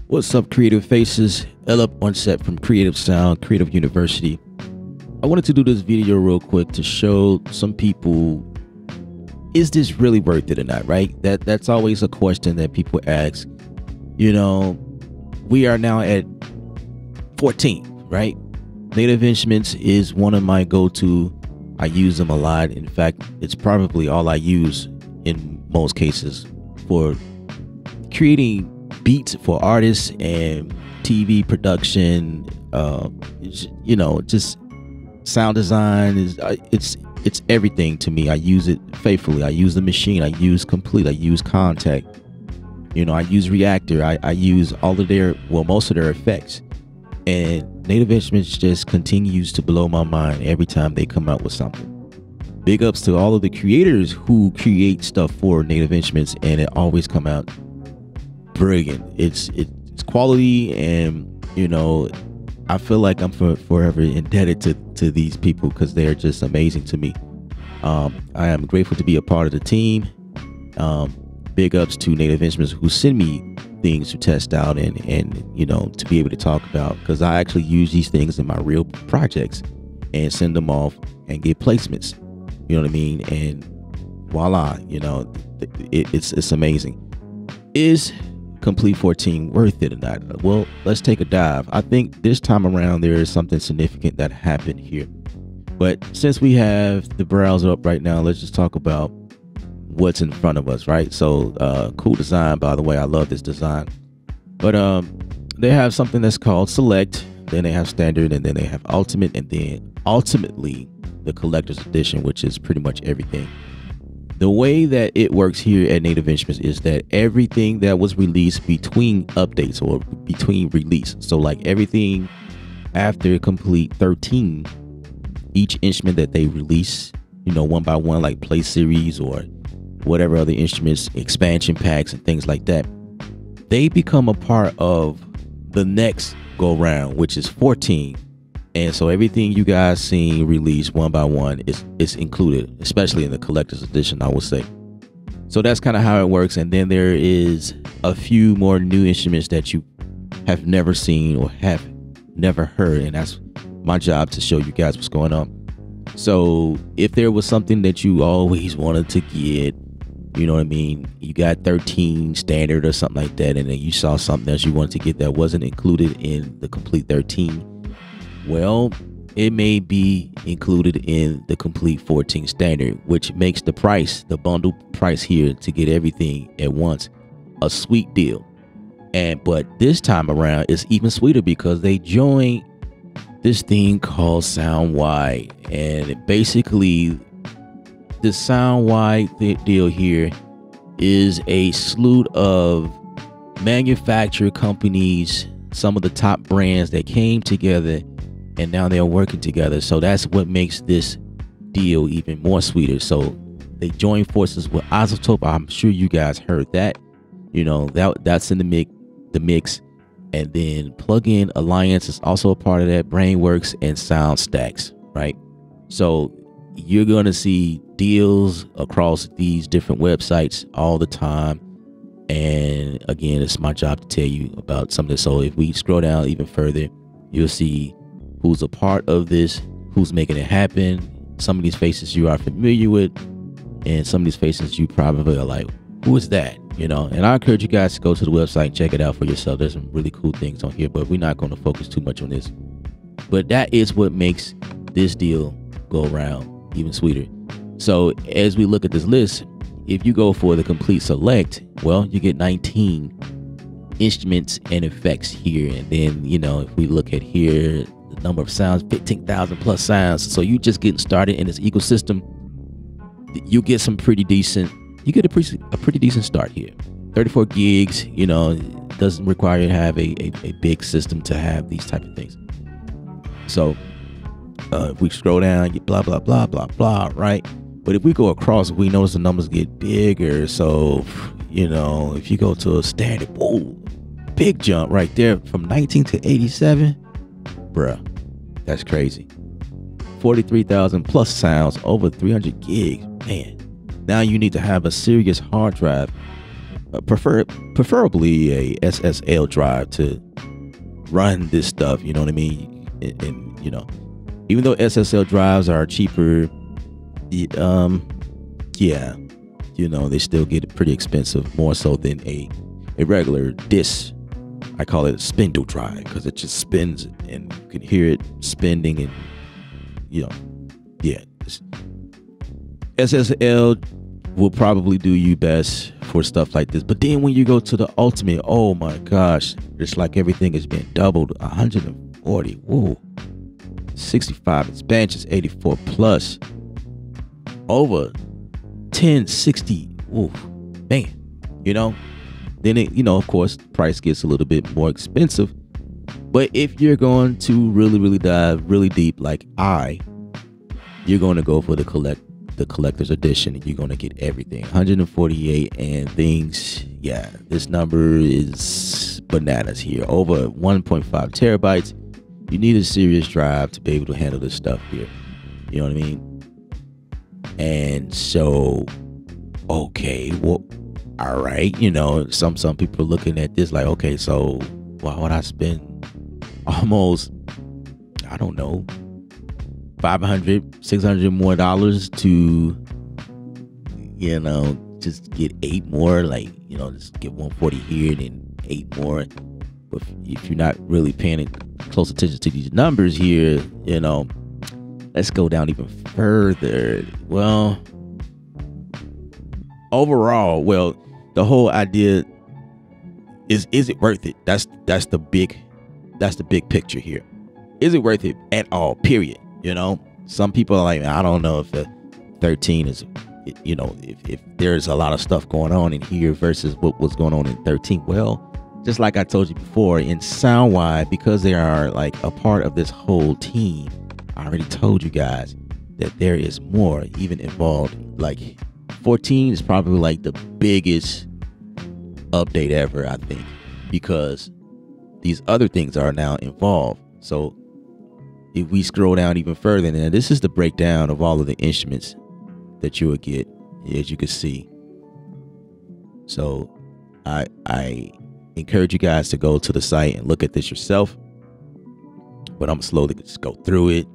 What's up, creative faces? L up on set from Creative Sound, Creative University. I wanted to do this video real quick to show some people, is this really worth it or not, right? That's always a question that people ask. You know, we are now at 14, right? Native Instruments is one of my go-to. I use them a lot. In fact, it's probably all I use in most cases for creating beats for artists and TV production. Just sound design is it's everything to me. I use it faithfully. I use the machine. I use Komplete. I use Contact. I use Reactor. I use all of most of their effects. And Native Instruments just continues to blow my mind every time they come out with something. Big ups to all of the creators who create stuff for Native Instruments, and it always come out brilliant. It's quality, and I feel like I'm forever indebted to these people because they're just amazing to me. I am grateful to be a part of the team. Big ups to Native Instruments who send me things to test out and to be able to talk about, because I actually use these things in my real projects and send them off and get placements. You know what I mean? And voila, it's amazing. Is Komplete 14 worth it or not? Well, let's take a dive. I think this time around there is something significant that happened here. But since we have the browser up right now, let's just talk about what's in front of us, right? So cool design, by the way. I love this design. But they have something that's called Select, then they have Standard, and then they have Ultimate, and then ultimately the Collector's Edition, which is pretty much everything. The way that it works here at Native Instruments is that everything that was released between updates or between release, so like everything after Komplete 13, each instrument that they release, one by one, like Play Series or whatever other instruments, expansion packs and things like that, they become a part of the next go round, which is 14. And so everything you guys seen released one by one is included, especially in the Collector's Edition, I would say. So that's kind of how it works. And then there is a few more new instruments that you have never seen or have never heard, and that's my job to show you guys what's going on. So if there was something that you always wanted to get, you know what I mean, you got 13 Standard or something like that, and then you saw something else you wanted to get that wasn't included in the Komplete 13, well, it may be included in the Komplete 14 Standard, which makes the price, the bundle price here to get everything at once, a sweet deal. But this time around, it's even sweeter because they joined this thing called SoundWide, and basically the SoundWide deal here is a slew of manufacturer companies, some of the top brands that came together, and now they're working together. So that's what makes this deal even more sweeter. So they joined forces with Isotope. I'm sure you guys heard that. That's in the mix. And then Plugin Alliance is also a part of that. Brainworks and SoundStacks, right? So you're going to see deals across these different websites all the time. And again, it's my job to tell you about some of this. So if we scroll down even further, you'll see who's a part of this, who's making it happen. Some of these faces you are familiar with, and some of these faces you probably are like, who is that? And I encourage you guys to go to the website and check it out for yourself. There's some really cool things on here, but we're not going to focus too much on this. But that is what makes this deal go around even sweeter. So as we look at this list, if you go for the Komplete Select, well, you get 19 instruments and effects here. And then, if we look at here, the number of sounds, 15,000 plus sounds. So you just getting started in this ecosystem, you get some pretty decent, you get a pretty decent start here. 34 gigs, doesn't require you to have a big system to have these type of things. So if we scroll down, get blah, blah, blah, blah, blah, right? But if we go across, we notice the numbers get bigger. So, if you go to a Standard, whoa, big jump right there from 19 to 87. Bruh, that's crazy. 43,000 plus sounds, over 300 gigs. Man, now you need to have a serious hard drive preferably a SSL drive to run this stuff. You know what I mean? And you know, even though SSL drives are cheaper, yeah, you know, they still get pretty expensive, more so than a regular disk. I call it a spindle drive because it just spins and you can hear it spinning, and you know, yeah. SSL will probably do you best for stuff like this. But then when you go to the ultimate, oh my gosh, it's like everything has been doubled. 140, whoa, 65 expansions, 84 plus, over 1060. Ooh, man, you know. Then it, you know, of course, the price gets a little bit more expensive. But if you're going to really dive really deep, like you're going to go for the collector's edition, and you're going to get everything. 148 and things. Yeah, this number is bananas here. Over 1.5 terabytes. You need a serious drive to be able to handle this stuff here. You know what I mean? And so, okay, well, all right, you know, some people are looking at this like, okay, so why would I spend almost, I don't know, $500-$600 more to, you know, just get 8 more, like, you know, just get 140 here and then 8 more. But if you're not really paying close attention to these numbers here, you know, let's go down even further. Well, overall, well, the whole idea is it worth it? That's the big picture here. Is it worth it at all? Period. You know, some people are like, I don't know if the 13 is, you know, if there's a lot of stuff going on in here versus what was going on in 13. Well, just like I told you before, in SoundWide, because they are like a part of this whole team, I already told you guys that there is more even involved. Like 14 is probably like the biggest update ever, I think, because these other things are now involved. So if we scroll down even further, now this is the breakdown of all of the instruments that you would get, as you can see. So I encourage you guys to go to the site and look at this yourself, but I'm slowly just go through it.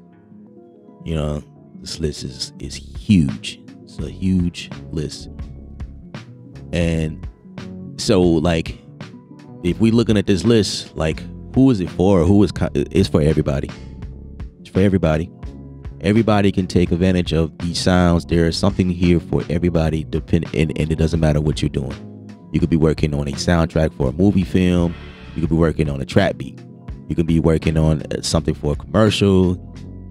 You know, this list is huge. It's a huge list. And so, like, if we looking at this list, like, who is it for? It's for everybody. It's for everybody. Everybody can take advantage of these sounds. There is something here for everybody, and it doesn't matter what you're doing. You could be working on a soundtrack for a movie film. You could be working on a trap beat. You can be working on something for a commercial.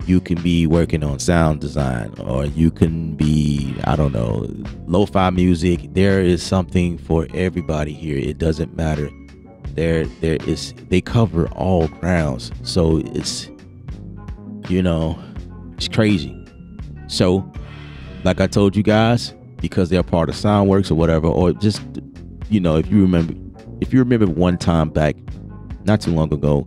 You can be working on sound design, or you can be, I don't know, lo-fi music. There is something for everybody here. It doesn't matter. They cover all grounds. So it's, you know, it's crazy. So, like I told you guys, because they're part of Soundworks or whatever, or just, you know, if you remember one time back, not too long ago,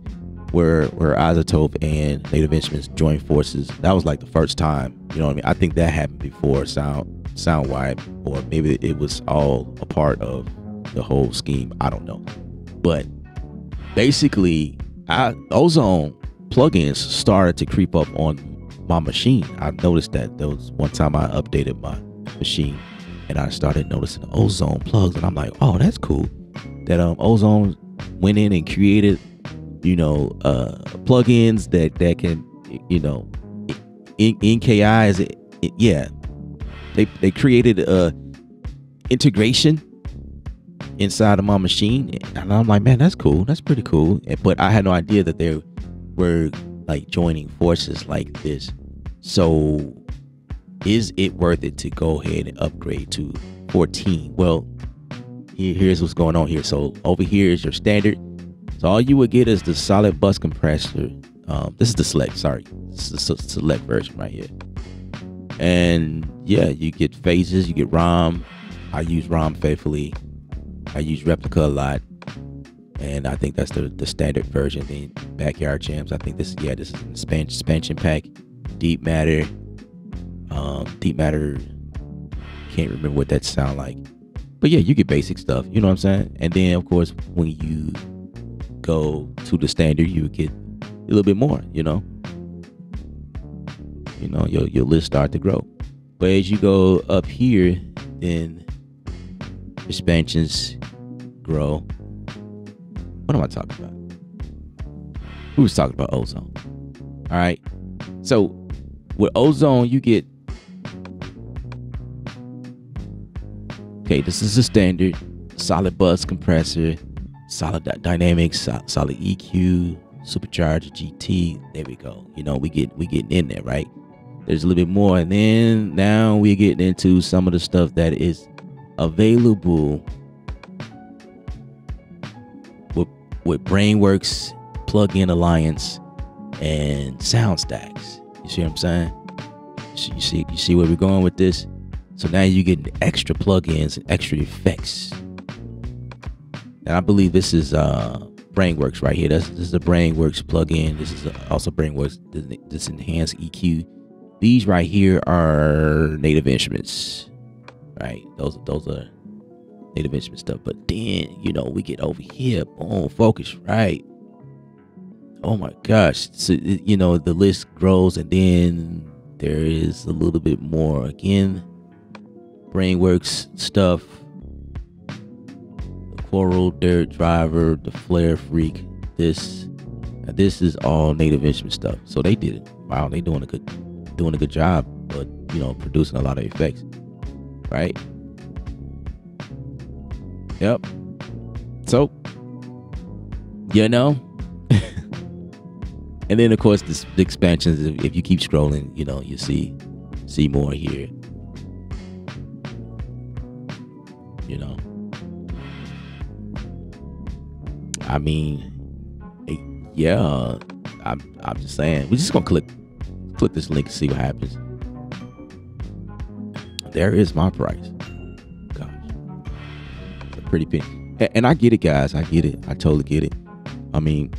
where Isotope and Native Instruments joined forces. That was like the first time, you know what I mean? I think that happened before SoundWide, or maybe it was all a part of the whole scheme. I don't know. But basically, Ozone plugins started to creep up on my machine. I noticed that there was one time I updated my machine and I started noticing Ozone plugs, and I'm like, oh, that's cool that Ozone went in and created, you know, plugins that can, you know, NKIs. Yeah, they created a integration inside of my machine, and I'm like, man, that's cool. That's pretty cool. But I had no idea that they were like joining forces like this. So is it worth it to go ahead and upgrade to 14? Well, here's what's going on here. So over here is your standard. So all you would get is the solid bus compressor. This is the select, sorry. This is the select version right here. And yeah, you get phases, you get ROM. I use ROM faithfully. I use replica a lot. And I think that's the standard version. Then Backyard Jams, I think this is an expansion pack. Deep Matter. Deep Matter, can't remember what that sound like. But yeah, you get basic stuff, you know what I'm saying? And then of course when you go to the standard, you get a little bit more, your list start to grow. But as you go up here, then expansions grow. What am I talking about? We was talking about ozone. All right. So with ozone, you get, okay, this is the standard solid bus compressor, solid dynamics, solid EQ, supercharger, GT. There we go. We getting in there, right? There's a little bit more, and then now we're getting into some of the stuff that is available with BrainWorks, Plug-in Alliance, and Sound Stacks. You see what I'm saying? You see where we're going with this? So now you're getting extra plugins and extra effects. And I believe this is BrainWorks right here. This is a BrainWorks plugin. This is also BrainWorks, this enhanced EQ. These right here are Native Instruments, right? Those are Native Instrument stuff. But then, we get over here, boom, focus, right? Oh my gosh. So, the list grows, and then there is a little bit more. Again, BrainWorks stuff, the Coral, Dirt Driver, the Flare Freak. This is all Native Instrument stuff. So they did it. Wow, they doing a good job, but producing a lot of effects, right? Yep. So, and then of course the expansions. If you keep scrolling, you see more here. I mean, yeah. I'm just saying. We're just gonna click this link and see what happens. There is my price. Gosh, a pretty penny. And I get it, guys. I get it. I totally get it. I mean,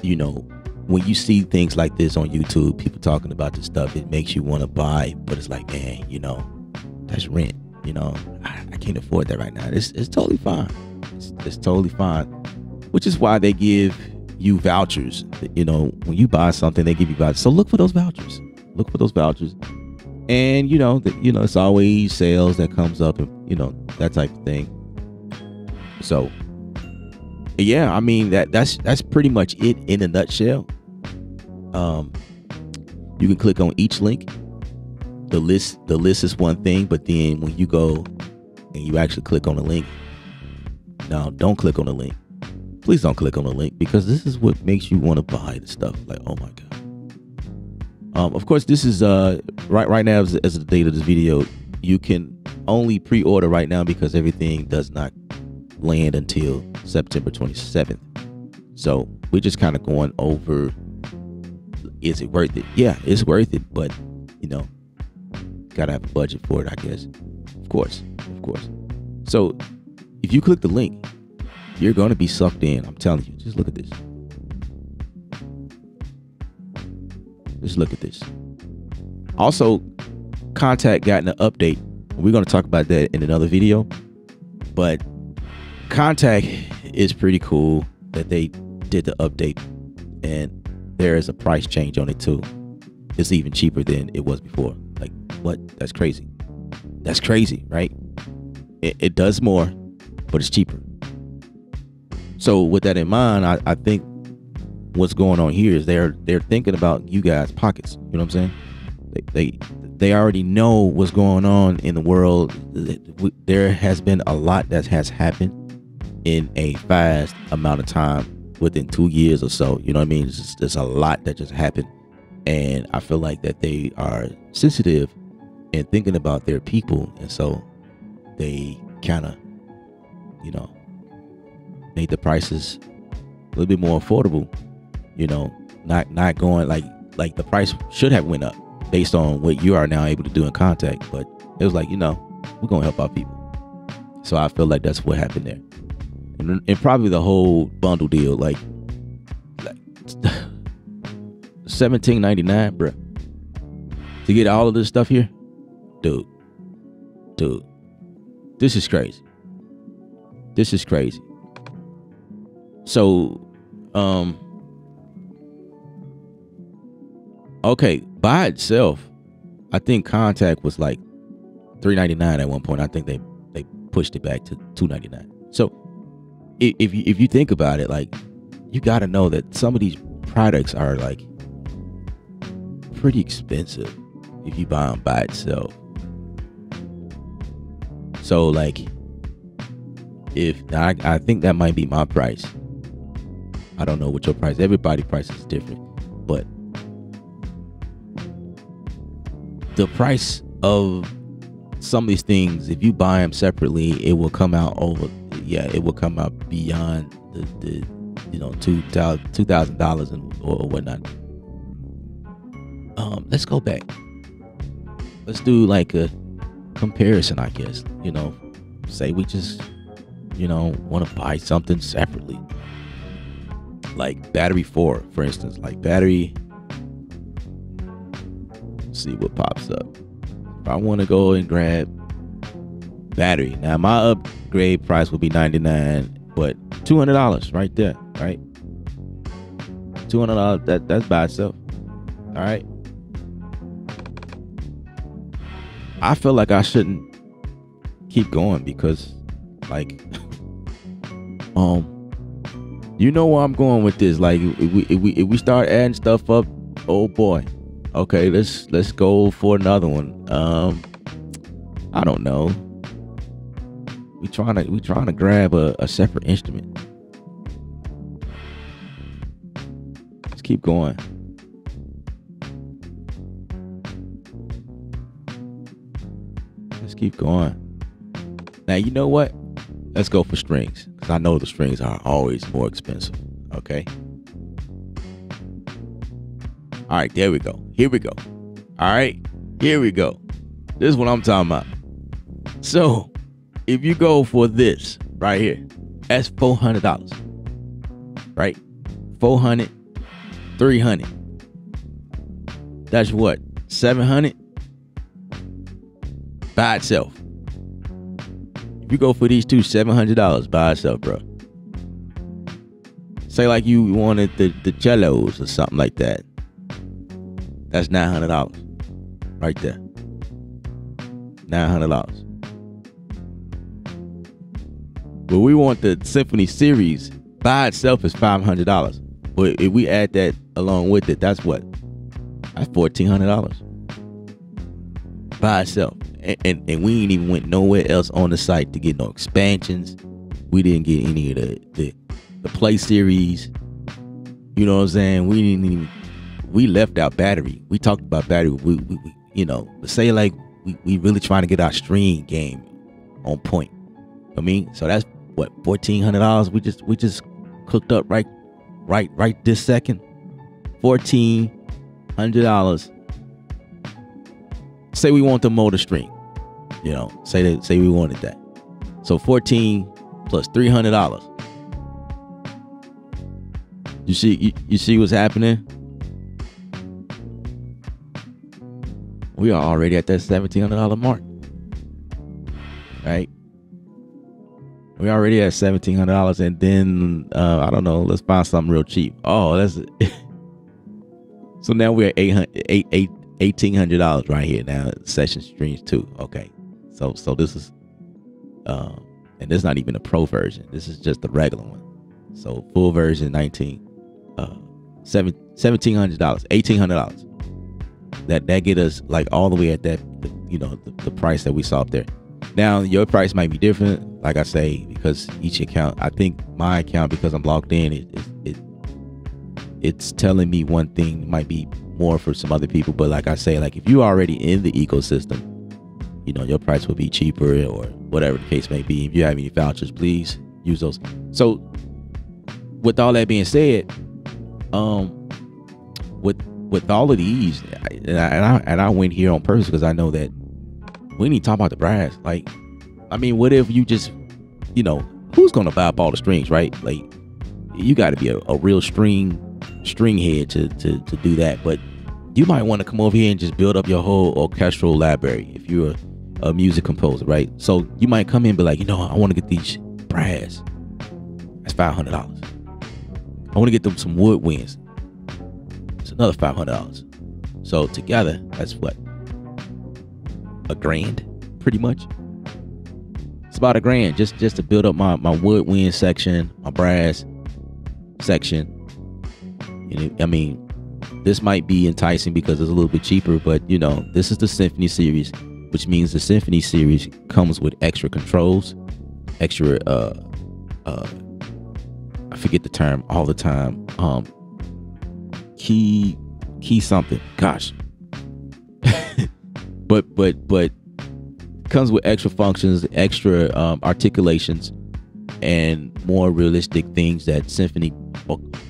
when you see things like this on YouTube, people talking about this stuff, it makes you want to buy. But it's like, man, that's rent. I can't afford that right now. It's totally fine. It's totally fine. Which is why they give you vouchers. When you buy something, they give you vouchers. So look for those vouchers. And it's always sales that comes up, and that type of thing. So yeah, I mean that's pretty much it in a nutshell. You can click on each link. The list is one thing, but then when you go and you actually click on the link, now don't click on the link. Please don't click on the link, because this is what makes you want to buy the stuff. Like, oh my god. Of course, this is right now as the date of this video, you can only pre-order right now because everything does not land until September 27th. So we're just kind of going over, is it worth it? Yeah, it's worth it, but gotta have a budget for it, I guess. Of course. So if you click the link, you're going to be sucked in. I'm telling you. Just look at this. Also, Contact got an update. We're going to talk about that in another video. But Contact is pretty cool that they did the update. And there is a price change on it too. It's even cheaper than it was before. Like, what? That's crazy. That's crazy, right? It does more, but it's cheaper. So with that in mind, I think what's going on here is they're thinking about you guys' pockets. You know what I'm saying? They already know what's going on in the world. There has been a lot that has happened in a fast amount of time, within 2 years or so. You know what I mean? There's a lot that just happened, and I feel like that they are sensitive and thinking about their people, and so they kind of, made the prices a little bit more affordable. Not going like the price should have went up based on what you are now able to do in Contact, but it was like, we're gonna help our people. So I feel like that's what happened there, and probably the whole bundle deal, like $17.99, bruh, to get all of this stuff here, dude. This is crazy. This is crazy. So, okay, by itself, I think Contact was like $3.99 at one point. I think they pushed it back to $2.99. So, if you think about it, like, you got to know that some of these products are like pretty expensive if you buy them by itself. So, like, if I think that might be my price. I don't know what your price. Everybody's price is different, but the price of some of these things, if you buy them separately, it will come out it will come out beyond the $2,000 and or whatnot. Let's go back. Let's do like a comparison, I guess. Say we just want to buy something separately, like battery 4, for instance. Like battery, see what pops up. If I want to go and grab battery, now my upgrade price would be $99, but $200 right there, right? $200, that's by itself. All right. I feel like I shouldn't keep going because, like, you know where I'm going with this. Like, if we start adding stuff up, oh boy. Okay, let's go for another one. I don't know. We trying to grab a separate instrument. Let's keep going. Let's keep going. Now, you know what? Let's go for strings, because I know the strings are always more expensive. Okay. All right, there we go. Here we go. All right, here we go. This is what I'm talking about. So, if you go for this right here, that's $400. Right? 400, 300. That's what? 700 by itself. If you go for these two, $700 by itself, bro. Say like you wanted the cellos or something like that. That's $900 right there. $900. But we want the Symphony series by itself is $500. But if we add that along with it, that's what? That's $1,400 by itself. And we ain't even went nowhere else on the site to get no expansions. We didn't get any of the Play series. You know what I'm saying? We didn't even. We left out battery. We talked about battery. We say like we really trying to get our stream game on point. I mean, so that's what, $1,400. We just cooked up right this second. $1,400. Say we want the motor stream. Say we wanted that. So $14 plus $300. You see what's happening? We are already at that $1,700 mark, right? We already at $1,700, and then I don't know. Let's find something real cheap. Oh, that's it. So now we're at $1,800 right here now. Session streams too. Okay, so this is and this is not even a pro version. This is just the regular one. So full version $1,700, $1,800. That get us like all the way at that, the price that we saw up there. Now your price might be different, like I say, because each account. I think my account, because I'm logged in, it's telling me one thing might be more for some other people. But like I say, like if you're already in the ecosystem, your price will be cheaper or whatever the case may be. If you have any vouchers, please use those. So with all that being said, with all of these, and I went here on purpose because I know that we need to talk about the brass. Like, I mean, what if you just, who's gonna buy up all the strings, right? Like, you got to be a real string head to do that. But you might want to come over here and just build up your whole orchestral library. If you're a music composer, right? So you might come in and be like, I want to get these brass. That's $500. I want to get them some woodwinds. It's another $500. So together, that's what? $1,000, pretty much. It's about $1,000 just to build up my woodwind section, my brass section. I mean, this might be enticing because it's a little bit cheaper, but this is the Symphony series, which means the Symphony series comes with extra controls, extra I forget the term all the time. Key something. Gosh. but comes with extra functions, extra articulations, and more realistic things that symphony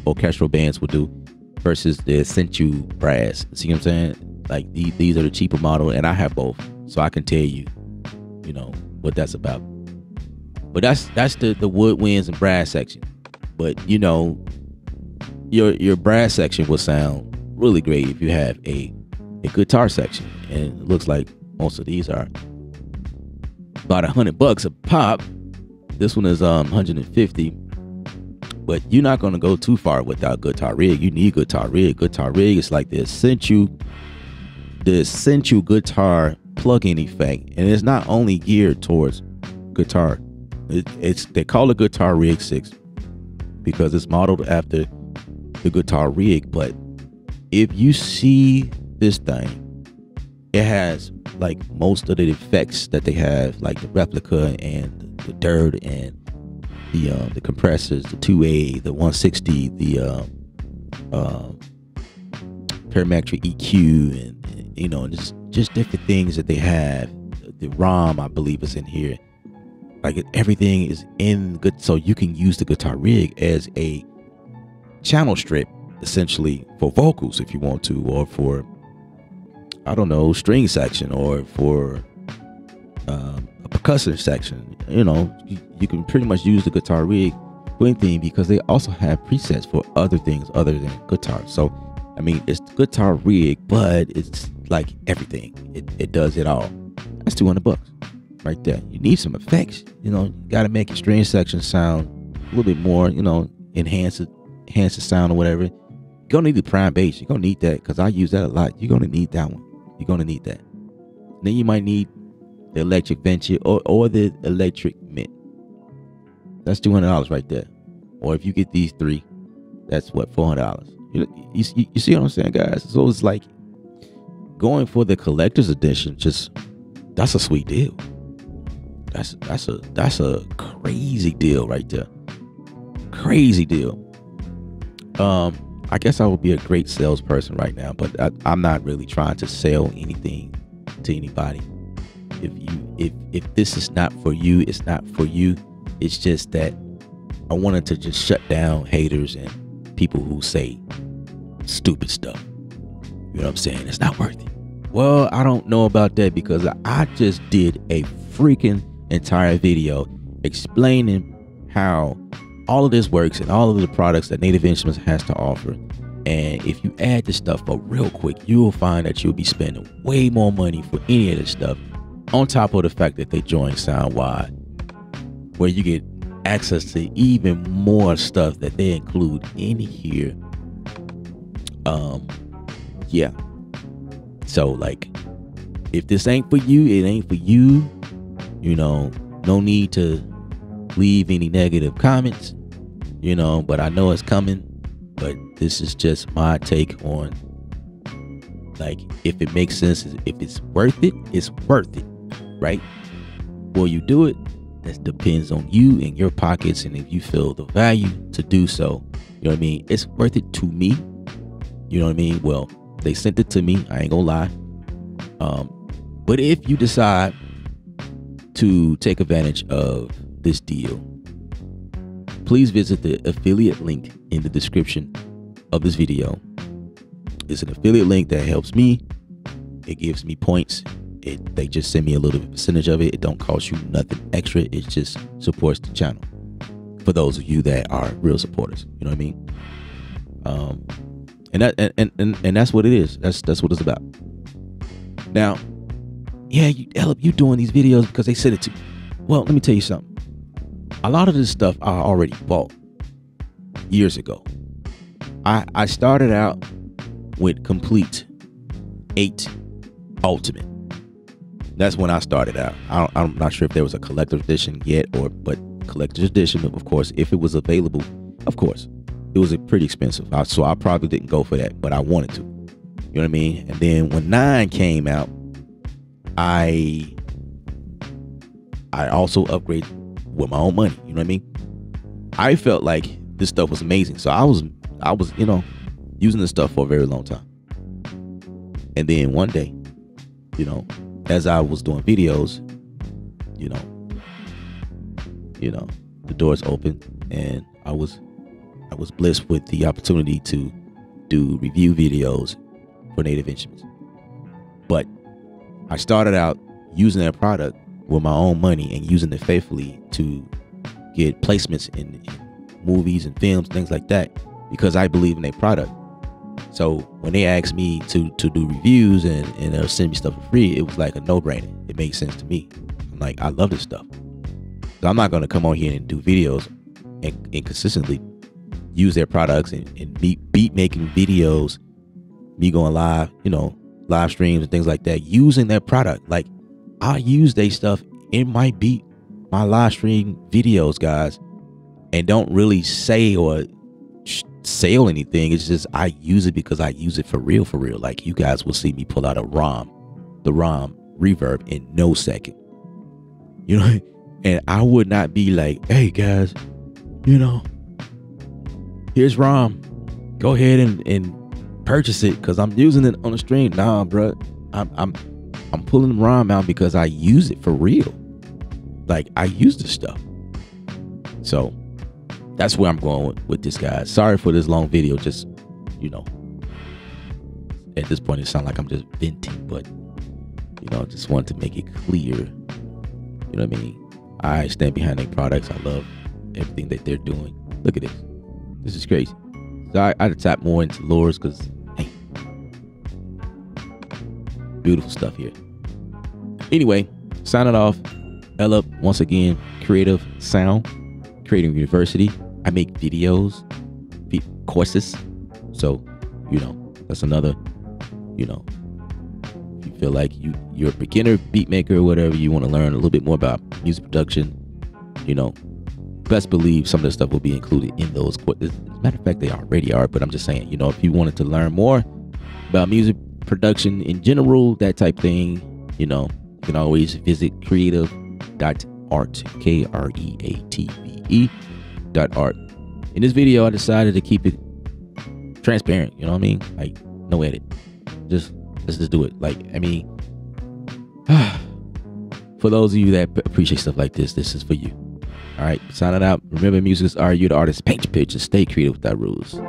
orchestral bands will do versus the Essential brass. See what I'm saying? Like these are the cheaper model, and I have both, so I can tell you, what that's about. But that's the woodwinds and brass section. But your brass section will sound really great if you have a guitar section, and it looks like most of these are about $100 a pop. This one is $150. But you're not going to go too far without guitar rig. You need guitar rig. Guitar rig is like the essential guitar plug-in effect, and it's not only geared towards guitar. They call it Guitar Rig 6 because it's modeled after the guitar rig. But if you see this thing, it has like most of the effects that they have, like the replica and the dirt and the compressors, the 2A, the 160, the parametric EQ, and just different things that they have. The ROM, I believe, is in here. Like everything is in good, so you can use the guitar rig as a channel strip, essentially, for vocals if you want to, or for, I don't know, string section, or for a percussion section. You can pretty much use the guitar rig for anything because they also have presets for other things other than guitar. So I mean, it's the guitar rig, but it's like everything. It does it all. That's $200 right there. You need some effects. You got to make your string section sound a little bit more. Enhance the sound or whatever. You're gonna need the prime bass. You're gonna need that because I use that a lot. You're gonna need that one. You're gonna need that. Then you might need the electric venture or the electric mint. That's $200 right there. Or if you get these three, that's what, $400. You see what I'm saying, guys? So it's like going for the collector's edition. That's a sweet deal. That's a crazy deal right there. Crazy deal. I guess I would be a great salesperson right now, but I'm not really trying to sell anything to anybody. If this is not for you, it's not for you. It's just that I wanted to just shut down haters and people who say stupid stuff. You know what I'm saying? It's not worth it. Well, I don't know about that because I just did a freaking entire video explaining how all of this works and all of the products that Native Instruments has to offer. And if you add this stuff up real quick, you will find that you'll be spending way more money for any of this stuff, on top of the fact that they join SoundWide, where you get access to even more stuff that they include in here. Yeah. So like, if this ain't for you, it ain't for you. No need to leave any negative comments, but I know it's coming. But this is just my take on, like, if it makes sense, if it's worth it, it's worth it, right? Will you do it? That depends on you and your pockets, and if you feel the value to do so. You know what I mean? It's worth it to me. You know what I mean? Well, they sent it to me. I ain't gonna lie. But if you decide to take advantage of this deal, please visit the affiliate link in the description of this video. It's an affiliate link that helps me. It gives me points. They just send me a little percentage of it. It don't cost you nothing extra. It just supports the channel. For those of you that are real supporters, you know what I mean? And that's what it is. That's what it's about. Now, yeah, you doing these videos because they said it to. Well, let me tell you something. A lot of this stuff I already bought years ago. I started out with Komplete 8 Ultimate. That's when I started out. I'm not sure if there was a collector's edition yet, but collector's edition, of course, if it was available, of course. It was pretty expensive, so I probably didn't go for that, but I wanted to. You know what I mean? And then when 9 came out, I also upgraded with my own money. You know what I mean? I felt like this stuff was amazing, so I was using this stuff for a very long time. And then one day, as I was doing videos, the doors opened, and I was blessed with the opportunity to do review videos for Native Instruments. But I started out using that product with my own money and using it faithfully to get placements in movies and films, things like that, because I believe in their product. So when they asked me to do reviews and they'll send me stuff for free, it was like a no-brainer. It made sense to me. I'm like, I love this stuff. So I'm not going to come on here and do videos and consistently use their products and beat making videos, me going live, live streams and things like that, using their product. Like, I use their stuff in my live stream videos, guys, and don't really say or sell anything. It's just I use it because I use it for real. Like, you guys will see me pull out the ROM reverb in no second, and I would not be like, hey guys, here's ROM, go ahead and purchase it because I'm using it on the stream. Nah, bro, I'm pulling the ROM out because I use it for real. Like, I use this stuff. So that's where I'm going with this, guys. Sorry for this long video. Just, at this point it sounds like I'm just venting, but just wanted to make it clear. You know what I mean? I stand behind their products. I love everything that they're doing. Look at this. This is crazy. So I had to tap more into lures because, hey, beautiful stuff here. Anyway, signing off. Ella, once again, Creative Sound, Creating University. I make videos, courses. So, that's another, if you feel like you're a beginner beat maker or whatever, you want to learn a little bit more about music production, best believe some of the stuff will be included in those courses. As a matter of fact, they already are, but I'm just saying, if you wanted to learn more about music production in general, that type thing, you can always visit creative.art, KREATVE.art. In this video, I decided to keep it transparent, you know what I mean? Like, no edit. Let's just do it. Like, I mean, for those of you that appreciate stuff like this is for you. All right, signing out. Remember, music is art. You're the artist. Paint your picture. Stay creative without rules.